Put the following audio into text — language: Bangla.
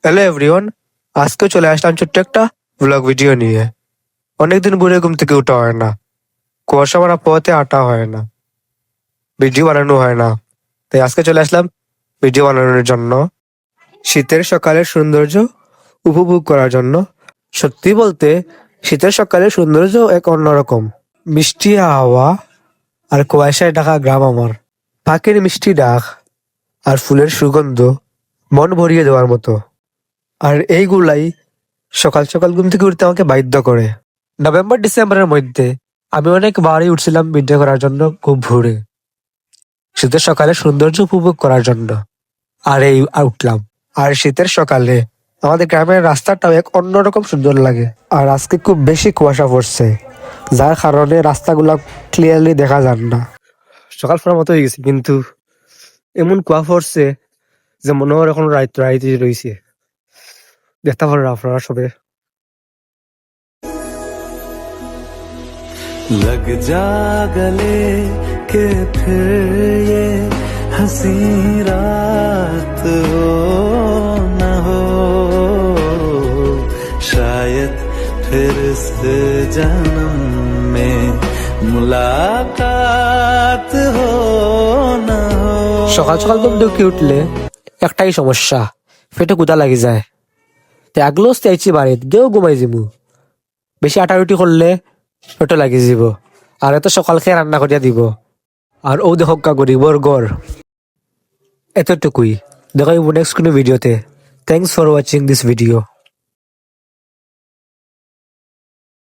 হ্যালো এভরিওয়ান, আজকে চলে আসলাম ছোট্ট একটা ব্লগ ভিডিও নিয়ে। অনেকদিন ভোরে ঘুম থেকে উঠা হয় না, কুয়াশা মারা পথে আটা হয় না, ভিডিও বানানো হয় না, তাই আজকে চলে আসলাম ভিডিও বানানোর জন্য, শীতের সকালের সৌন্দর্য উপভোগ করার জন্য। সত্যি বলতে শীতের সকালের সৌন্দর্য এক অন্যরকম। মিষ্টি হাওয়া আর কুয়াশায় ঢাকা গ্রাম আমার, পাখির মিষ্টি ডাক আর ফুলের সুগন্ধ মন ভরিয়ে দেওয়ার মতো। আর এইগুলাই সকাল সকাল ঘুম থেকে উঠতে আমাকে বাধ্য করে। নভেম্বর ডিসেম্বরের মধ্যে আমি অনেকবারই উঠছিলাম ভিডিও করার জন্য খুব ভোরে, শীতের সকালে সৌন্দর্য উপভোগ করার জন্য। আর উঠলাম। আর শীতের সকালে আমাদের গ্রামের রাস্তাটাও এক অন্যরকম সুন্দর লাগে। আর আজকে খুব বেশি কুয়াশা পড়ছে, যার কারণে রাস্তাগুলা ক্লিয়ারলি দেখা যান না। সকাল ফোরার মতো হয়ে গেছে, কিন্তু এমন কুয়াশা পড়ছে যে মনে হয় এখন রাইতে রয়েছে। দেখতে পারেন আপনারা সবে। लग जा गले के फिर ये हंसी रात हो न हो, शायद फिर से जन्म में मुलाकात हो न हो। সকাল সকাল ঘুম থেকে উঠলে একটাই সমস্যা, পেটে ক্ষুধা লাগি যায়। আগলেও চাইছি বাড়িত গেও ঘুমাই যাবো, বেশি আটারুটি করলে পেটে লাগি যাব। আর এত সকাল খেয়ে রান্না করিয়া দিব। আর ও দেখো গরিবর গড়। এতটুকুই, দেখাইব নেক্সট কোনো ভিডিওতে। Thanks for watching this video.